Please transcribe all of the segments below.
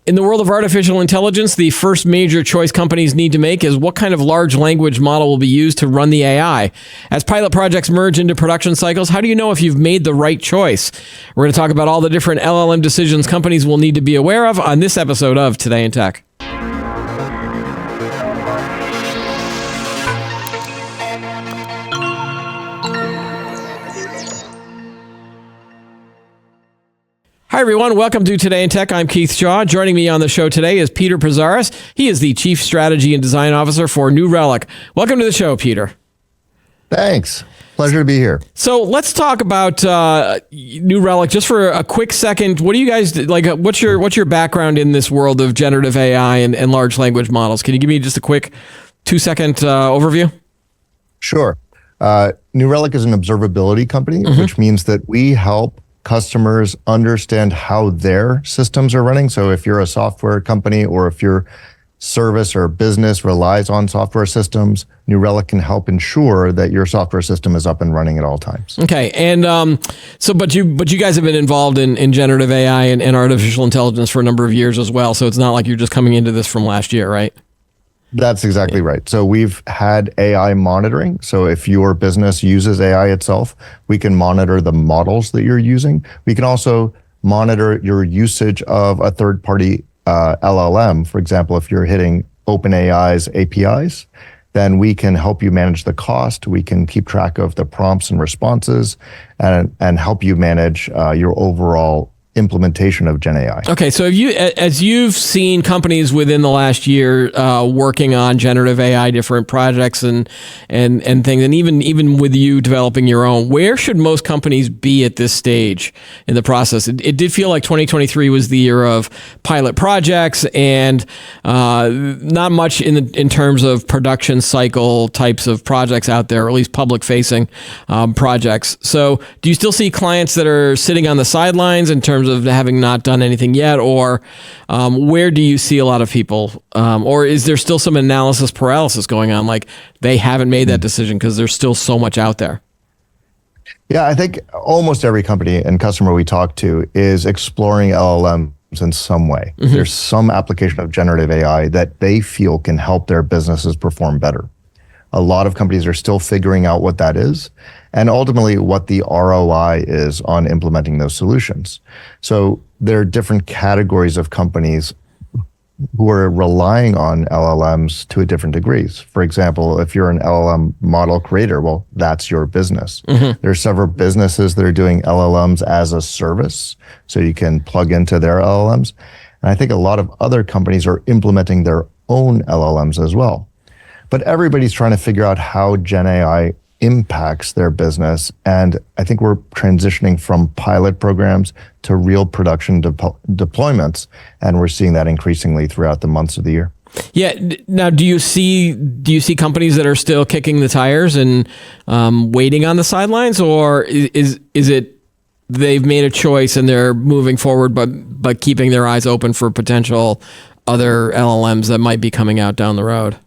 In the world of artificial intelligence, the first major choice companies need to make is what kind of large language model will be used to run the AI. As pilot projects merge into production cycles, how do you know if you've made the right choice? We're going to talk about all the different LLM decisions companies will need to be aware of on this episode of Today in Tech. Hi, everyone. Welcome to Today in Tech. I'm Keith Shaw. Joining me on the show today is Peter Pezaris. He is the Chief Strategy and Design Officer for New Relic. Welcome to the show, Peter. Thanks. Pleasure to be here. So let's talk about New Relic just for a quick second. What do you guys like? What's your background in this world of generative AI and large language models? Can you give me just a quick 2-second overview? Sure. New Relic is an observability company, which means that we help customers understand how their systems are running. So if you're a software company or if your service or business relies on software systems, New Relic can help ensure that your software system is up and running at all times. Okay, and but you guys have been involved in generative AI and artificial intelligence for a number of years as well. So it's not like you're just coming into this from last year, right? That's exactly right. So we've had AI monitoring. So if your business uses AI itself, we can monitor the models that you're using. We can also monitor your usage of a third-party LLM. For example, if you're hitting OpenAI's APIs, then we can help you manage the cost. We can keep track of the prompts and responses and help you manage your overall implementation of Gen AI. Okay, so as you've seen companies within the last year working on generative AI, different projects and things, and even with you developing your own, where should most companies be at this stage in the process? It did feel like 2023 was the year of pilot projects and not much in terms of production cycle types of projects out there, or at least public facing projects. So do you still see clients that are sitting on the sidelines in terms of having not done anything yet, or where do you see a lot of people, or is there still some analysis paralysis going on, like they haven't made that decision because there's still so much out there? Yeah, I think almost every company and customer we talk to is exploring LLMs in some way. There's some application of generative AI that they feel can help their businesses perform better. A lot of companies are still figuring out what that is, and ultimately what the ROI is on implementing those solutions. So there are different categories of companies who are relying on LLMs to a different degrees. For example, if you're an LLM model creator, well, that's your business. There are several businesses that are doing LLMs as a service, so you can plug into their LLMs. And I think a lot of other companies are implementing their own LLMs as well. But everybody's trying to figure out how Gen AI impacts their business. And I think we're transitioning from pilot programs to real production deployments. And we're seeing that increasingly throughout the months of the year. Yeah. Now, do you see companies that are still kicking the tires and waiting on the sidelines, or is it they've made a choice and they're moving forward, but keeping their eyes open for potential other LLMs that might be coming out down the road?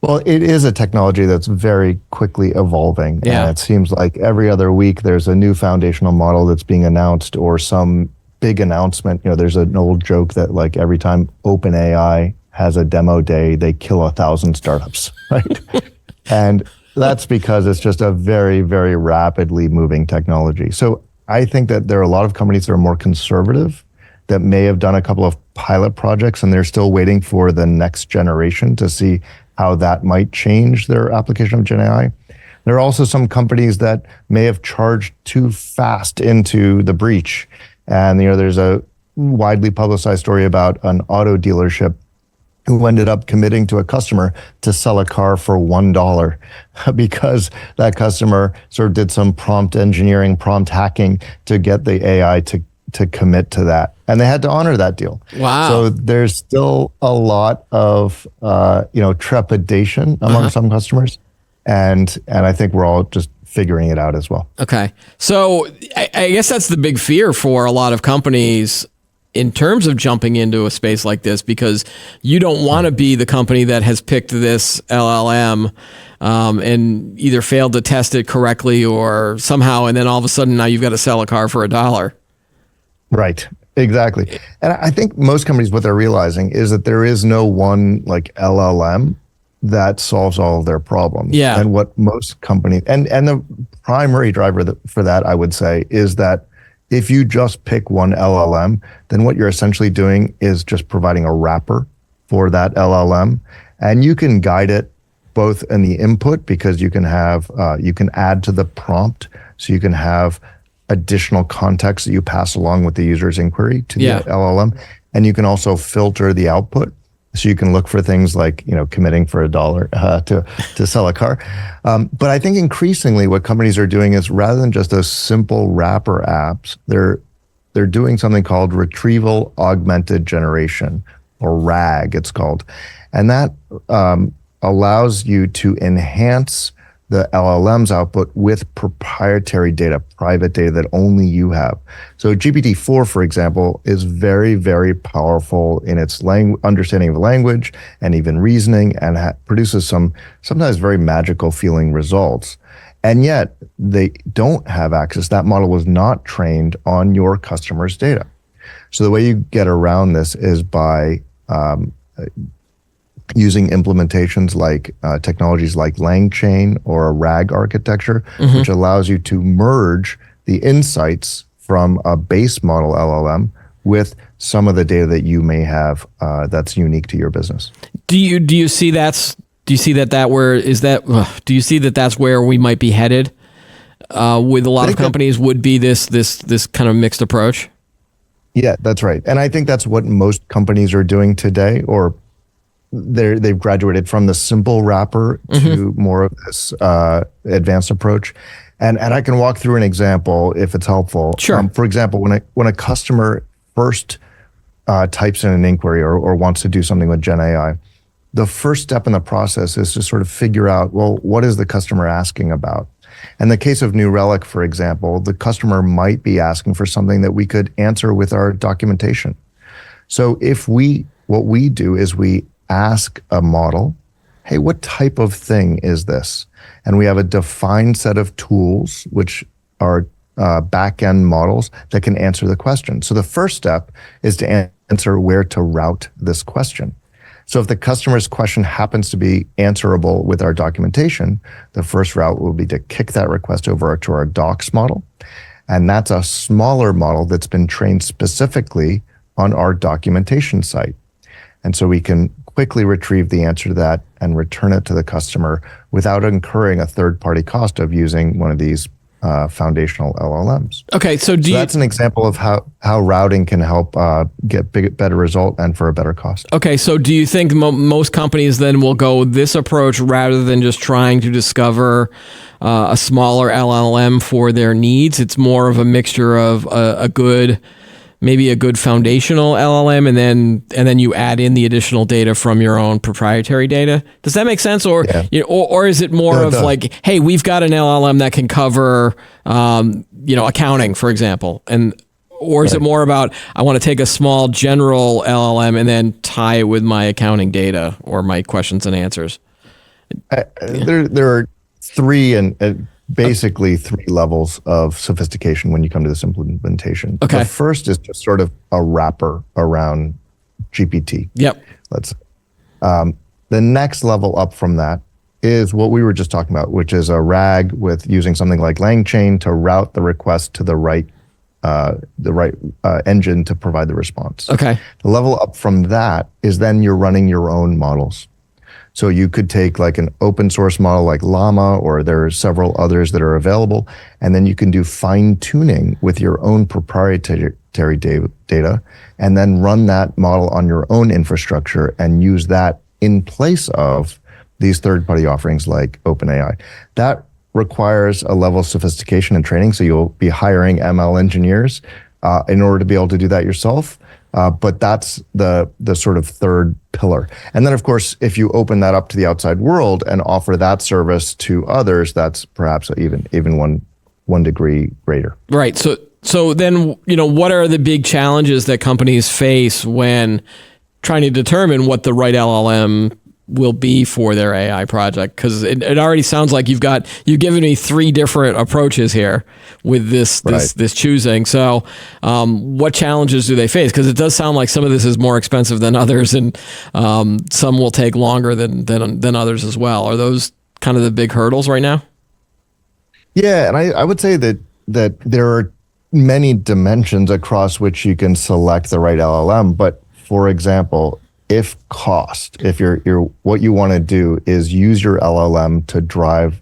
Well, it is a technology that's very quickly evolving. Yeah. And it seems like every other week there's a new foundational model that's being announced or some big announcement. You know, there's an old joke that like every time OpenAI has a demo day, they kill 1,000 startups, right? And that's because it's just a very, very rapidly moving technology. So I think that there are a lot of companies that are more conservative that may have done a couple of pilot projects and they're still waiting for the next generation to see how that might change their application of Gen AI. There are also some companies that may have charged too fast into the breach. And there's a widely publicized story about an auto dealership who ended up committing to a customer to sell a car for $1 because that customer sort of did some prompt engineering, prompt hacking to get the AI to commit to that. And they had to honor that deal. Wow. So there's still a lot of, trepidation among some customers. And I think we're all just figuring it out as well. Okay. So I guess that's the big fear for a lot of companies in terms of jumping into a space like this, because you don't want to be the company that has picked this LLM and either failed to test it correctly or somehow, and then all of a sudden now you've got to sell a car for $1. Right. Exactly. And I think most companies, what they're realizing is that there is no one like LLM that solves all of their problems. Yeah. And what most companies, and the primary driver for that, I would say, is that if you just pick one LLM, then what you're essentially doing is just providing a wrapper for that LLM. And you can guide it both in the input, because you can have, you can add to the prompt. So you can have additional context that you pass along with the user's inquiry to the LLM. And you can also filter the output. So you can look for things like, committing for $1 to sell a car. But I think increasingly what companies are doing is, rather than just those simple wrapper apps, they're doing something called retrieval augmented generation, or RAG it's called. And that allows you to enhance the LLM's output with proprietary data, private data that only you have. So GPT-4, for example, is very, very powerful in its understanding of language and even reasoning, and produces some sometimes very magical feeling results. And yet they don't have access. That model was not trained on your customer's data. So the way you get around this is by using implementations like technologies like LangChain or a RAG architecture, which allows you to merge the insights from a base model LLM with some of the data that you may have that's unique to your business. Do you see that's where we might be headed with a lot of companies? Would be this kind of mixed approach? Yeah, that's right. And I think that's what most companies are doing today, or they've graduated from the simple wrapper to more of this advanced approach. And I can walk through an example if it's helpful. Sure. For example, when a customer first types in an inquiry or wants to do something with Gen AI, the first step in the process is to sort of figure out, well, what is the customer asking about? In the case of New Relic, for example, the customer might be asking for something that we could answer with our documentation. So what we do is we ask a model, hey, what type of thing is this? And we have a defined set of tools, which are back-end models that can answer the question. So the first step is to answer where to route this question. So if the customer's question happens to be answerable with our documentation, the first route will be to kick that request over to our docs model. And that's a smaller model that's been trained specifically on our documentation site. And so we can quickly retrieve the answer to that and return it to the customer without incurring a third-party cost of using one of these foundational LLMs. Okay, so that's an example of how routing can help get better result and for a better cost. Okay, so do you think most companies then will go this approach rather than just trying to discover a smaller LLM for their needs? It's more of a mixture of maybe a good foundational LLM, and then you add in the additional data from your own proprietary data. Does that make sense? Or or is it more of like, hey, we've got an LLM that can cover accounting, for example, or is it more about, I want to take a small general LLM and then tie it with my accounting data or my questions and answers? There are basically three levels of sophistication when you come to this implementation. Okay. The first is just sort of a wrapper around GPT. Yep. The next level up from that is what we were just talking about, which is a RAG with using something like LangChain to route the request to the right engine to provide the response. Okay. The level up from that is then you're running your own models. So you could take like an open source model like Llama, or there are several others that are available, and then you can do fine tuning with your own proprietary data, and then run that model on your own infrastructure and use that in place of these third-party offerings like OpenAI. That requires a level of sophistication and training, so you'll be hiring ML engineers in order to be able to do that yourself. But that's the sort of third pillar. And then, of course, if you open that up to the outside world and offer that service to others, that's perhaps even one degree greater. Right. So then, what are the big challenges that companies face when trying to determine what the right LLM will be for their AI project? Because it already sounds like you've given me 3 different approaches here with this choosing. So what challenges do they face? Because it does sound like some of this is more expensive than others, and some will take longer than others as well. Are those kind of the big hurdles right now? Yeah, and I would say that there are many dimensions across which you can select the right LLM. But for example, if you're what you want to do is use your LLM to drive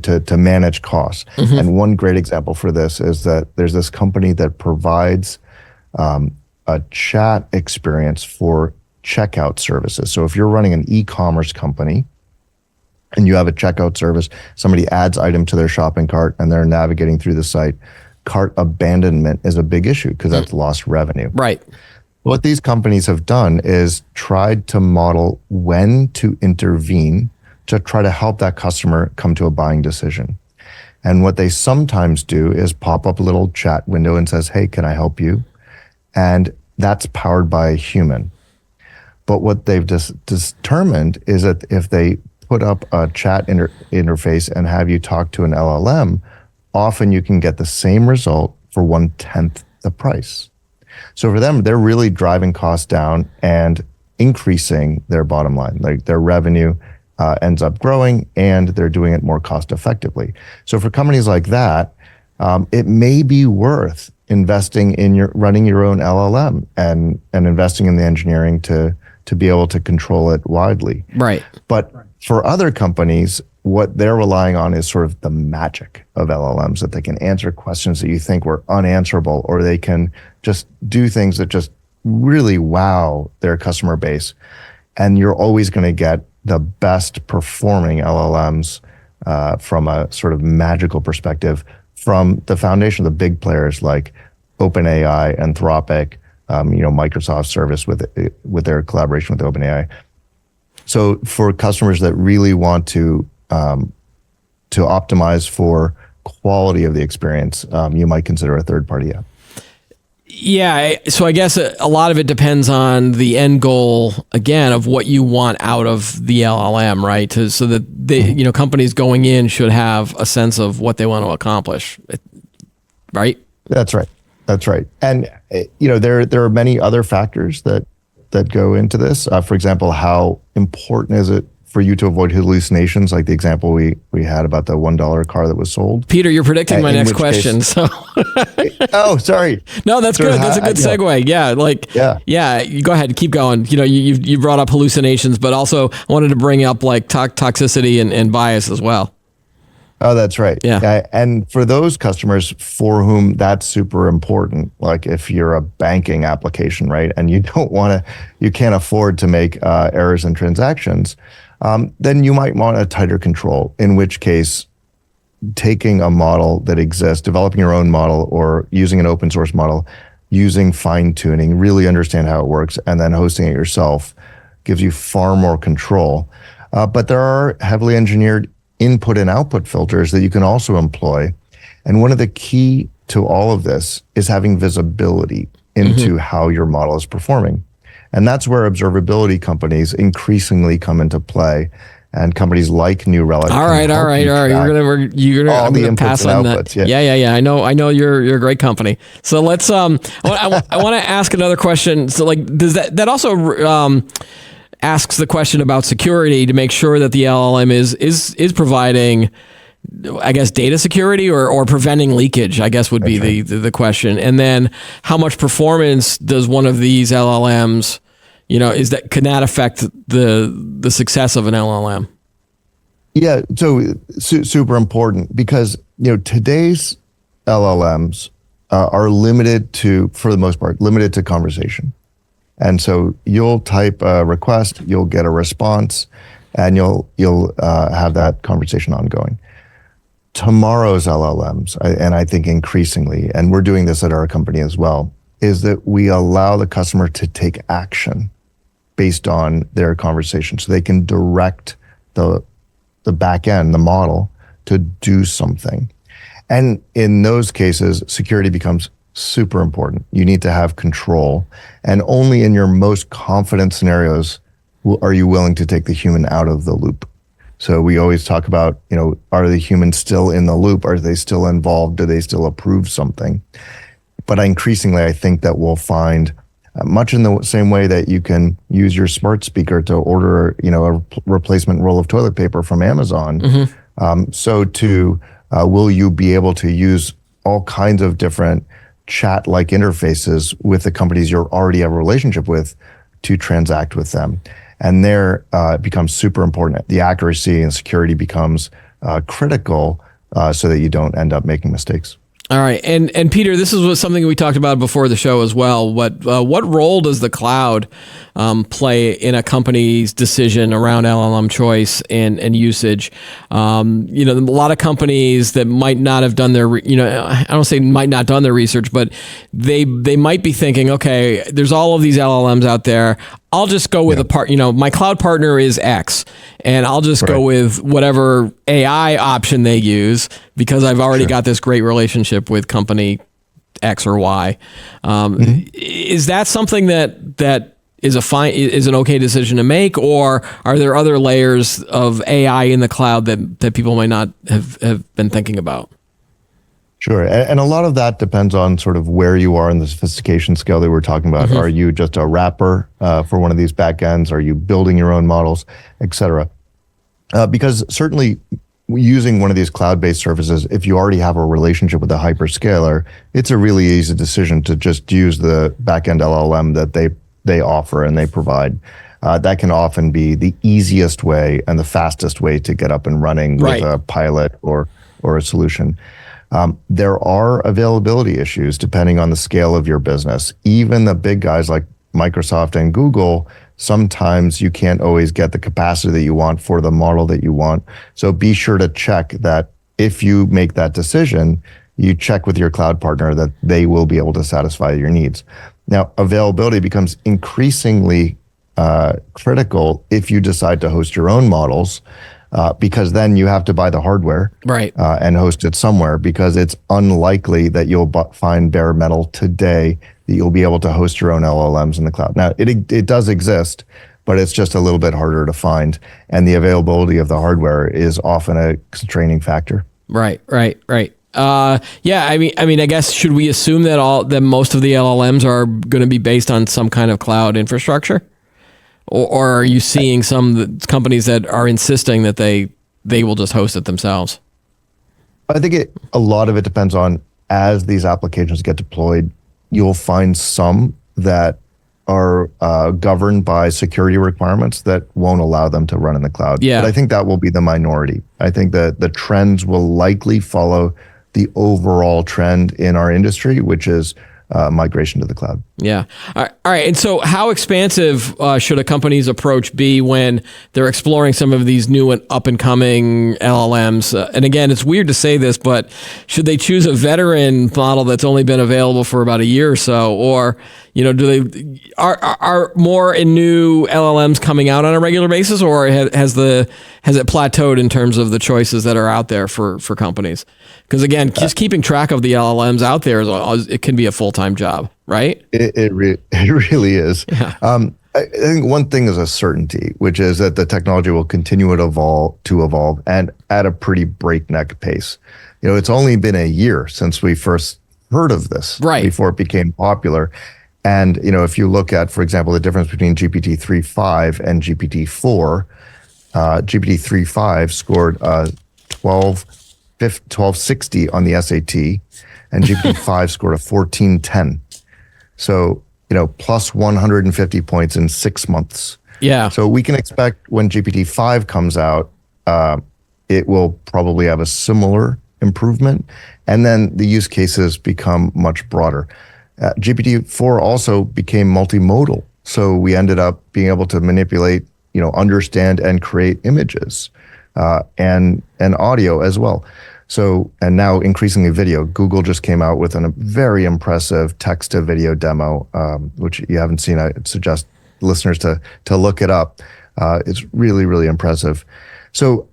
to manage costs. Mm-hmm. And one great example for this is that there's this company that provides a chat experience for checkout services. So if you're running an e-commerce company and you have a checkout service, somebody adds item to their shopping cart and they're navigating through the site, cart abandonment is a big issue because that's lost revenue. Right. What these companies have done is tried to model when to intervene to try to help that customer come to a buying decision. And what they sometimes do is pop up a little chat window and says, hey, can I help you? And that's powered by a human. But what they've determined is that if they put up a chat interface and have you talk to an LLM, often you can get the same result for 1/10 the price. So for them, they're really driving costs down and increasing their bottom line. Like their revenue ends up growing and they're doing it more cost effectively. So for companies like that, it may be worth investing in running your own LLM and investing in the engineering to be able to control it widely. Right. But for other companies, what they're relying on is sort of the magic of LLMs, that they can answer questions that you think were unanswerable, or they can just do things that just really wow their customer base. And you're always going to get the best performing LLMs from a sort of magical perspective from the foundation of the big players like OpenAI, Anthropic, Microsoft service with their collaboration with OpenAI. So for customers that really want to optimize for quality of the experience, you might consider a third-party app. Yeah, so I guess a lot of it depends on the end goal, again, of what you want out of the LLM, right? So that they, companies going in should have a sense of what they want to accomplish, right? That's right. And there are many other factors that go into this. For example, how important is it for you to avoid hallucinations, like the example we had about the $1 car that was sold? Peter, you're predicting my next question. So, oh, sorry. No, that's good. That's a good segue. Yeah, you go ahead, keep going. You brought up hallucinations, but also I wanted to bring up like toxicity and bias as well. Oh, that's right. Yeah. And for those customers for whom that's super important, like if you're a banking application, right, and you can't afford to make errors in transactions, then you might want a tighter control, in which case taking a model that exists, developing your own model or using an open source model, using fine tuning, really understand how it works, and then hosting it yourself gives you far more control. But there are heavily engineered input and output filters that you can also employ. And one of the key to all of this is having visibility into how your model is performing. And that's where observability companies increasingly come into play, and companies like New Relic. All right. You're gonna pass on that. Yeah. I know you're a great company. So let's. I want to ask another question. So like, does that also asks the question about security to make sure that the LLM is providing, I guess, data security or preventing leakage, I guess would be the question. And then how much performance does one of these LLMs, can that affect the success of an LLM? Yeah, so super important because, today's LLMs are limited to, for the most part, limited to conversation. And so you'll type a request, you'll get a response, and you'll have that conversation ongoing. Tomorrow's LLMs, and I think increasingly, and we're doing this at our company as well, is that we allow the customer to take action based on their conversation. So they can direct the back end, the model, to do something. And in those cases, security becomes super important. You need to have control, and only in your most confident scenarios are you willing to take the human out of the loop? So we always talk about, are the humans still in the loop? Are they still involved? Do they still approve something? But increasingly, I think that we'll find, much in the same way that you can use your smart speaker to order, a replacement roll of toilet paper from Amazon. So too, will you be able to use all kinds of different chat-like interfaces with the companies you already have a relationship with to transact with them? And there it becomes super important. The accuracy and security becomes critical so that you don't end up making mistakes. All right, and Peter, this was something we talked about before the show as well. What role does the cloud play in a company's decision around LLM choice and usage? A lot of companies that might not have done their, I don't say might not done their research, but they might be thinking, okay, there's all of these LLMs out there. I'll just go with my cloud partner is X, and I'll just go with whatever AI option they use because I've already got this great relationship with company X or Y. Is that something that is an okay decision to make, or are there other layers of AI in the cloud that people might not have been thinking about? Sure. And a lot of that depends on sort of where you are in the sophistication scale that we're talking about. Are you just a wrapper for one of these backends? Are you building your own models, et cetera? Because certainly using one of these cloud-based services, if you already have a relationship with a hyperscaler, it's a really easy decision to just use the backend LLM that they offer and they provide. That can often be the easiest way and the fastest way to get up and running with a pilot or a solution. There are availability issues depending on the scale of your business. Even the big guys like Microsoft and Google, sometimes you can't always get the capacity that you want for the model that you want. So be sure to check that if you make that decision, you check with your cloud partner that they will be able to satisfy your needs. Now, availability becomes increasingly critical if you decide to host your own models. Because then you have to buy the hardware and host it somewhere, because it's unlikely that you'll find bare metal today that you'll be able to host your own LLMs in the cloud. Now, it does exist, but it's just a little bit harder to find. And the availability of the hardware is often a constraining factor. Right. I guess, should we assume that most of the LLMs are going to be based on some kind of cloud infrastructure? Or are you seeing some companies that are insisting that they will just host it themselves? I think a lot of it depends on, as these applications get deployed, you'll find some that are governed by security requirements that won't allow them to run in the cloud. But I think that will be the minority. I think that the trends will likely follow the overall trend in our industry, which is migration to the cloud. Yeah. All right. And so how expansive should a company's approach be when they're exploring some of these new and up and coming LLMs? And again, it's weird to say this, but should they choose a veteran model that's only been available for about a year or so? Or, are more and new LLMs coming out on a regular basis, or has it plateaued in terms of the choices that are out there for companies? Because again, just keeping track of the LLMs out there it can be a full-time job, right? It really is. Yeah. I think one thing is a certainty, which is that the technology will continue to evolve and at a pretty breakneck pace. It's only been a year since we first heard of this, before it became popular. And if you look at, for example, the difference between GPT 3.5 and GPT 4, GPT 3.5 scored 1260 on the SAT, and GPT-5 scored a 1410. So, plus 150 points in 6 months. Yeah. So we can expect when GPT-5 comes out, it will probably have a similar improvement. And then the use cases become much broader. GPT-4 also became multimodal. So we ended up being able to manipulate, understand and create images and audio as well. So, and now increasingly video. Google just came out with a very impressive text to video demo, which you haven't seen. I suggest listeners to look it up. It's really, really impressive. So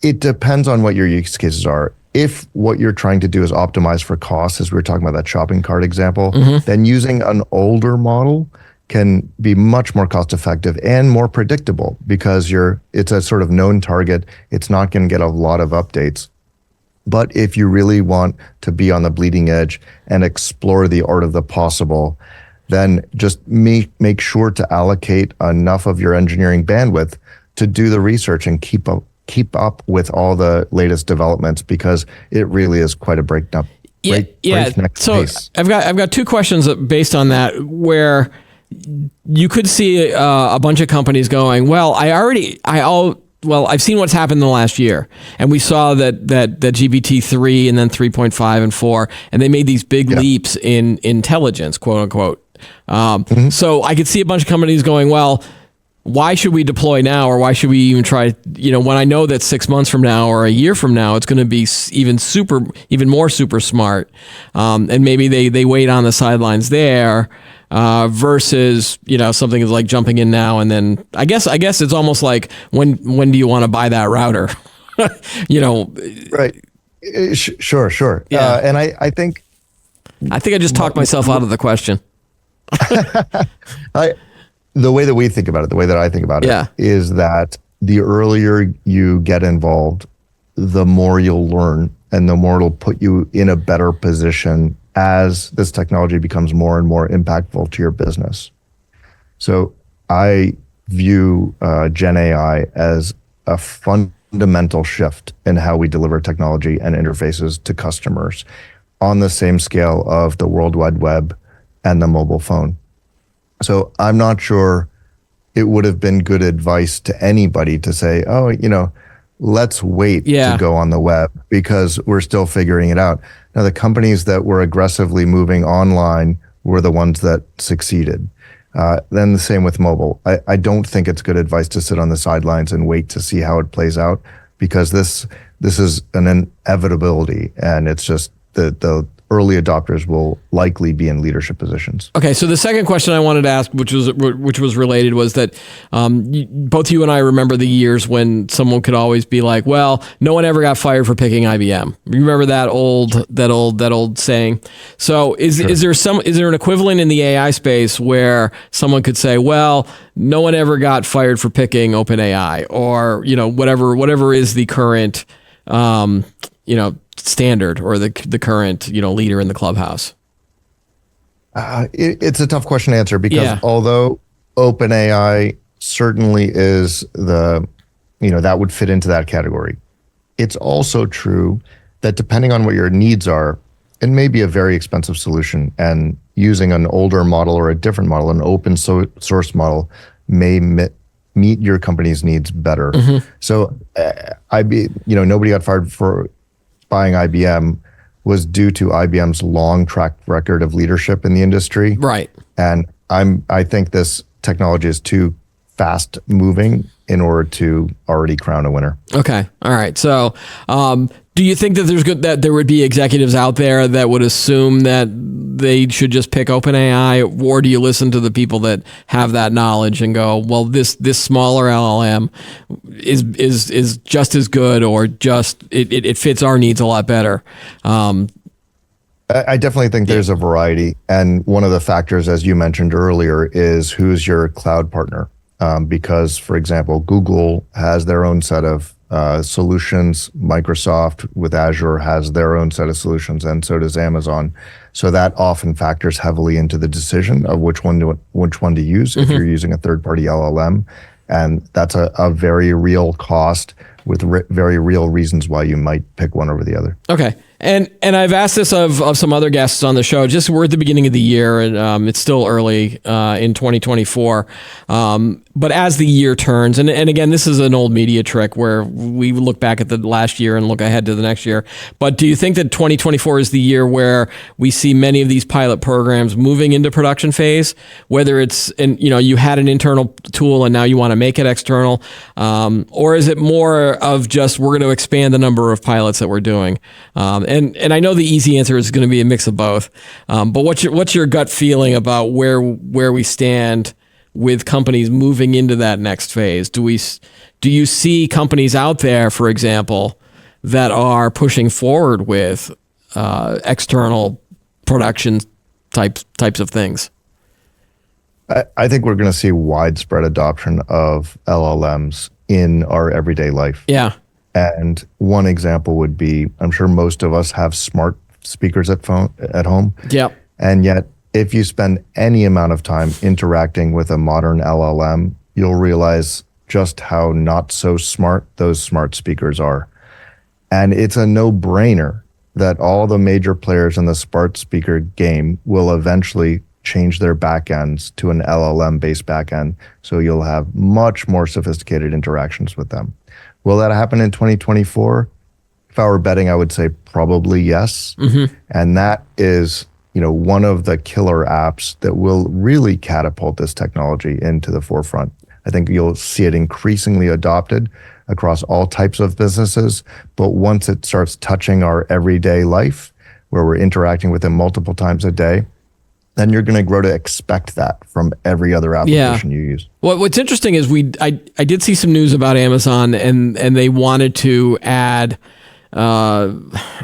it depends on what your use cases are. If what you're trying to do is optimize for cost, as we were talking about that shopping cart example, then using an older model can be much more cost effective and more predictable because it's a sort of known target. It's not going to get a lot of updates. But if you really want to be on the bleeding edge and explore the art of the possible, then just make sure to allocate enough of your engineering bandwidth to do the research and keep up with all the latest developments, because it really is quite a breakneck So pace. I've got two questions based on that, where you could see a bunch of companies going, well, I've seen what's happened in the last year, and we saw that GPT-3 and then 3.5 and 4, and they made these big leaps in intelligence, quote unquote. So I could see a bunch of companies going, well, why should we deploy now, or why should we even try, when I know that 6 months from now or a year from now, it's going to be even more super smart. And maybe they wait on the sidelines there, versus, something like jumping in now. And then I guess it's almost like, when do you want to buy that router? Right. Sure. Yeah. And I think I just talked myself out of the question. The way that we think about it, the way that I think about it, is that the earlier you get involved, the more you'll learn, and the more it'll put you in a better position as this technology becomes more and more impactful to your business. So I view Gen AI as a fundamental shift in how we deliver technology and interfaces to customers, on the same scale of the World Wide Web and the mobile phone. So I'm not sure it would have been good advice to anybody to say, let's wait to go on the web because we're still figuring it out. Now, the companies that were aggressively moving online were the ones that succeeded. Then the same with mobile. I don't think it's good advice to sit on the sidelines and wait to see how it plays out, because this is an inevitability, and it's just the early adopters will likely be in leadership positions. Okay, so the second question I wanted to ask, which was related, was that both you and I remember the years when someone could always be like, "Well, no one ever got fired for picking IBM." Remember that old saying? So is there an equivalent in the AI space where someone could say, "Well, no one ever got fired for picking OpenAI," or whatever is the current standard, or the current leader in the clubhouse? It's a tough question to answer, because although OpenAI certainly is that would fit into that category, it's also true that depending on what your needs are, it may be a very expensive solution, and using an older model or a different model, an open source model, may meet your company's needs better. Mm-hmm. So nobody got fired for buying IBM was due to IBM's long track record of leadership in the industry. Right. And I think this technology is too fast moving in order to already crown a winner. Okay. All right. So, do you think that there would be executives out there that would assume that they should just pick OpenAI, or do you listen to the people that have that knowledge and go, well, this smaller LLM is just as good, or just it fits our needs a lot better? I definitely think there's a variety, and one of the factors, as you mentioned earlier, is who's your cloud partner. Because, for example, Google has their own set of solutions. Microsoft with Azure has their own set of solutions, and so does Amazon. So that often factors heavily into the decision of which one to use if you're using a third-party LLM, and that's a very real cost with very real reasons why you might pick one over the other. Okay. And I've asked this of some other guests on the show. Just we're at the beginning of the year, and it's still early in 2024. But as the year turns, and again, this is an old media trick where we look back at the last year and look ahead to the next year. But do you think that 2024 is the year where we see many of these pilot programs moving into production phase? Whether it's you had an internal tool and now you want to make it external, or is it more of just we're going to expand the number of pilots that we're doing? And I know the easy answer is going to be a mix of both. But what's your gut feeling about where we stand with companies moving into that next phase? Do you see companies out there, for example, that are pushing forward with external production types of things? I think we're going to see widespread adoption of LLMs in our everyday life. Yeah. And one example would be, I'm sure most of us have smart speakers at home. Yep. And yet, if you spend any amount of time interacting with a modern LLM, you'll realize just how not so smart those smart speakers are. And it's a no-brainer that all the major players in the smart speaker game will eventually change their backends to an LLM-based backend. So you'll have much more sophisticated interactions with them. Will that happen in 2024? If I were betting, I would say probably yes. Mm-hmm. And that is, one of the killer apps that will really catapult this technology into the forefront. I think you'll see it increasingly adopted across all types of businesses. But once it starts touching our everyday life, where we're interacting with it multiple times a day, then you're going to grow to expect that from every other application you use. Well, what's interesting is I did see some news about Amazon, and they wanted to add, I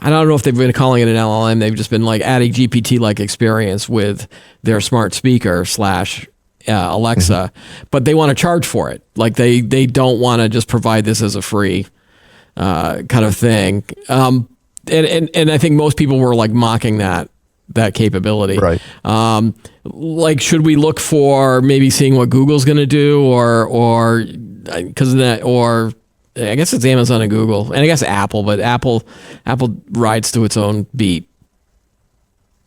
don't know if they've been calling it an LLM. They've just been like adding GPT-like experience with their smart speaker / Alexa, mm-hmm. but they want to charge for it. Like they don't want to just provide this as a free kind of thing. And I think most people were like mocking that capability. Right. Like, should we look for maybe seeing what Google's going to do, or because of that, or I guess it's Amazon and Google, and I guess Apple, but Apple rides to its own beat.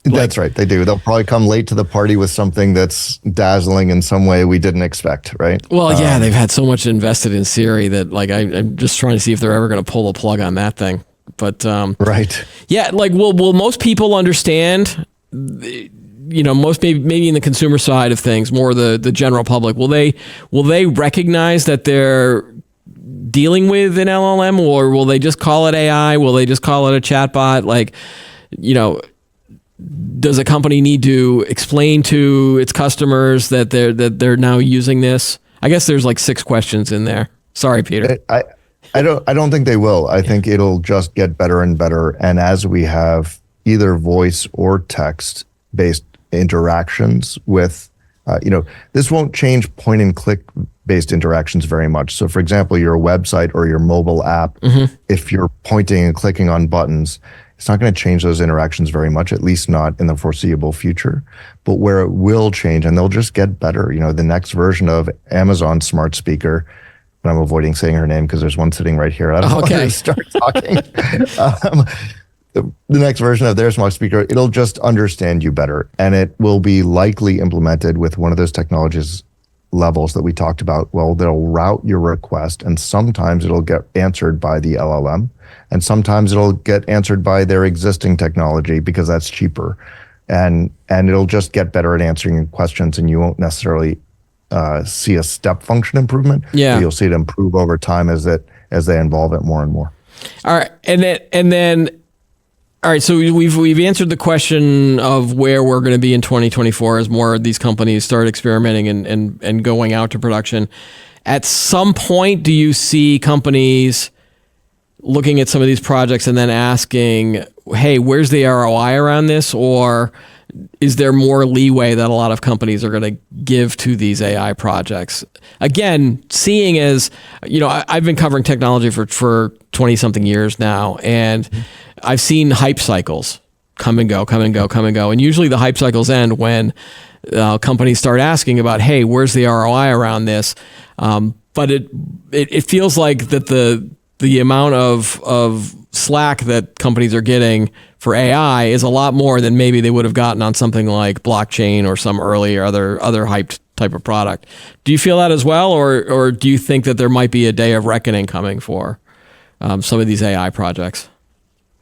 That's right. They do. They'll probably come late to the party with something that's dazzling in some way we didn't expect, right? Well, yeah, they've had so much invested in Siri that like I'm just trying to see if they're ever going to pull the plug on that thing. But right. Yeah, like will most people understand? Most maybe in the consumer side of things, more the general public, will they recognize that they're dealing with an LLM, or will they just call it AI? Will they just call it a chatbot? Like, does a company need to explain to its customers that they're now using this? I guess there's like 6 questions in there. Sorry, Peter. I don't think they will. I think it'll just get better and better. And as we have either voice or text based interactions with, this won't change point and click based interactions very much. So for example, your website or your mobile app, mm-hmm. if you're pointing and clicking on buttons, it's not going to change those interactions very much, at least not in the foreseeable future. But where it will change, and they'll just get better, the next version of Amazon smart speaker, but I'm avoiding saying her name because there's one sitting right here. I don't want to start talking. The next version of their smart speaker, it'll just understand you better. And it will be likely implemented with one of those technologies levels that we talked about. Well, they'll route your request, and sometimes it'll get answered by the LLM, and sometimes it'll get answered by their existing technology because that's cheaper. And it'll just get better at answering questions, and you won't necessarily see a step function improvement. Yeah, you'll see it improve over time as they involve it more and more. All right, and then all right. So we've answered the question of where we're going to be in 2024 as more of these companies start experimenting and going out to production. At some point, do you see companies looking at some of these projects and then asking, "Hey, where's the ROI around this?" Or is there more leeway that a lot of companies are going to give to these AI projects? Again, seeing as, I've been covering technology for 20 something years now, and I've seen hype cycles come and go. And usually the hype cycles end when companies start asking about, hey, where's the ROI around this? But it feels like that the amount of slack that companies are getting for AI is a lot more than maybe they would have gotten on something like blockchain or some earlier other hyped type of product. Do you feel that as well, or do you think that there might be a day of reckoning coming for some of these AI projects?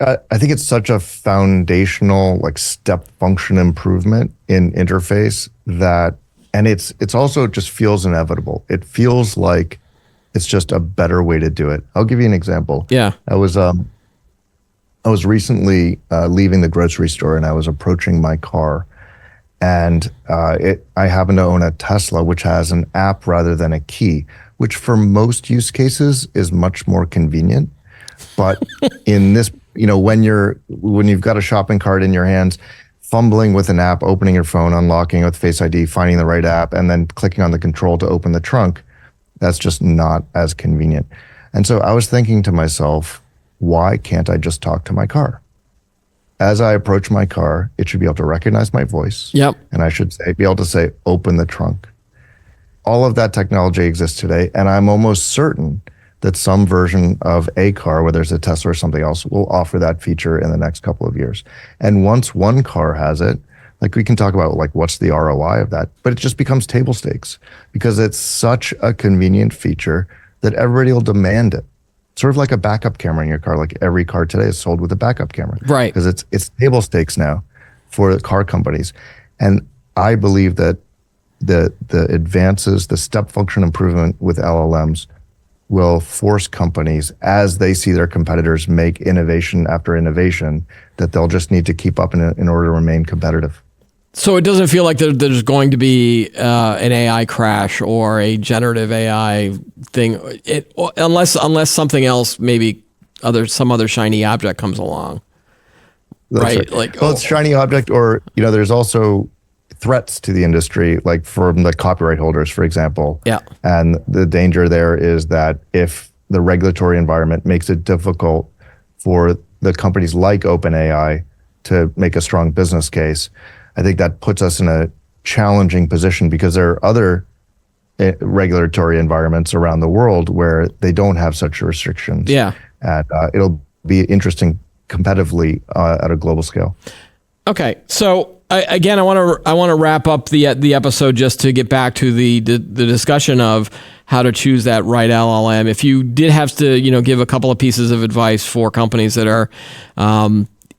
I think it's such a foundational step function improvement in interface that, and it's also just feels inevitable. It feels like it's just a better way to do it. I'll give you an example. Yeah. I was recently leaving the grocery store, and I was approaching my car, and I happen to own a Tesla, which has an app rather than a key, which for most use cases is much more convenient. But in this, when you've got a shopping cart in your hands, fumbling with an app, opening your phone, unlocking with Face ID, finding the right app, and then clicking on the control to open the trunk, that's just not as convenient. And so I was thinking to myself, why can't I just talk to my car? As I approach my car, it should be able to recognize my voice. Yep. And I should be able to say, open the trunk. All of that technology exists today. And I'm almost certain that some version of a car, whether it's a Tesla or something else, will offer that feature in the next couple of years. And once one car has it, like we can talk about like what's the ROI of that, but it just becomes table stakes because it's such a convenient feature that everybody will demand it. Sort of like a backup camera in your car. Like every car today is sold with a backup camera. Right. Because it's table stakes now for the car companies. And I believe that the advances, the step function improvement with LLMs will force companies, as they see their competitors make innovation after innovation, that they'll just need to keep up in order to remain competitive. So it doesn't feel like there's going to be an AI crash or a generative AI thing, unless something else, maybe some other shiny object comes along. That's right. Like, it's shiny object, or there's also threats to the industry, like from the copyright holders, for example. Yeah. And the danger there is that if the regulatory environment makes it difficult for the companies like OpenAI to make a strong business case, I think that puts us in a challenging position because there are other regulatory environments around the world where they don't have such restrictions. Yeah. And it'll be interesting competitively at a global scale. Okay. So I want to wrap up the episode just to get back to the discussion of how to choose that right LLM. If you did have to, give a couple of pieces of advice for companies that are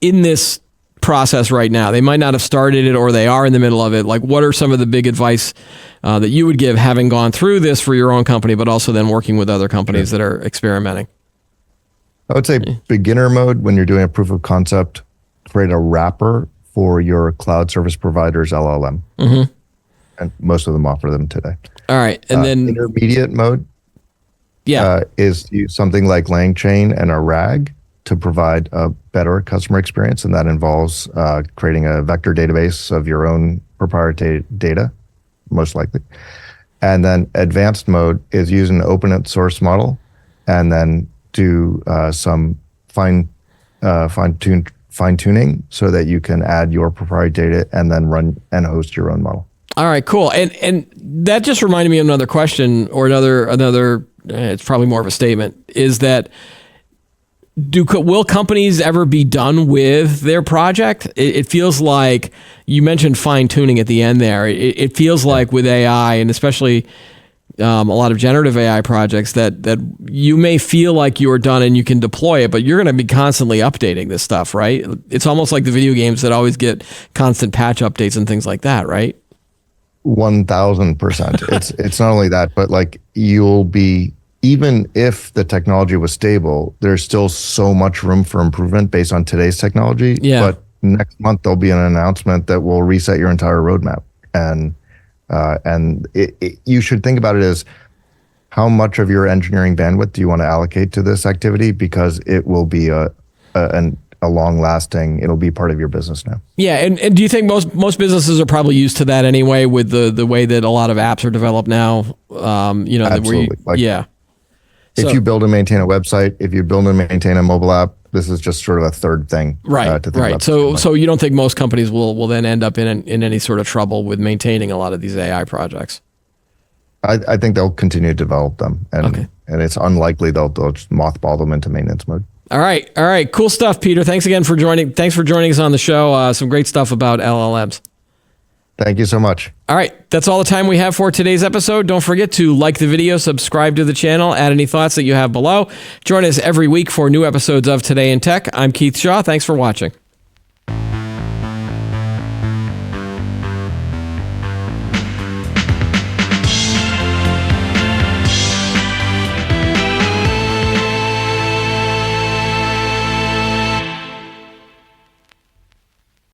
in this process right now, they might not have started it or they are in the middle of it. Like, what are some of the big advice that you would give, having gone through this for your own company, but also then working with other companies that are experimenting? I would say beginner mode, when you're doing a proof of concept, create a wrapper for your cloud service provider's LLM. Mm-hmm. And most of them offer them today. All right. And then intermediate mode is to use something like LangChain and a RAG to provide a better customer experience. And that involves creating a vector database of your own proprietary data, most likely. And then advanced mode is use an open source model and then do some fine-tuning so that you can add your proprietary data and then run and host your own model. All right, cool. And that just reminded me of another question, or another it's probably more of a statement, is that will companies ever be done with their project? It feels like you mentioned fine-tuning at the end there. It feels like with AI, and especially a lot of generative AI projects, that you may feel like you're done and you can deploy it, but you're going to be constantly updating this stuff, right? It's almost like the video games that always get constant patch updates and things like that, right? 1000%. It's not only that, but like you'll be, even if the technology was stable, there's still so much room for improvement based on today's technology. Yeah. But next month there'll be an announcement that will reset your entire roadmap. And you should think about it as, how much of your engineering bandwidth do you want to allocate to this activity? Because it will be a long-lasting, it'll be part of your business now. Yeah, and do you think most businesses are probably used to that anyway, with the way that a lot of apps are developed now? Absolutely. Yeah. If you build and maintain a website, if you build and maintain a mobile app, this is just sort of a third thing. Right. To think about. So you don't think most companies will then end up in any sort of trouble with maintaining a lot of these AI projects? I think they'll continue to develop them, and it's unlikely they'll just mothball them into maintenance mode. All right. Cool stuff, Peter. Thanks again for joining. Thanks for joining us on the show. Some great stuff about LLMs. Thank you so much. All right. That's all the time we have for today's episode. Don't forget to like the video, subscribe to the channel, add any thoughts that you have below. Join us every week for new episodes of Today in Tech. I'm Keith Shaw. Thanks for watching.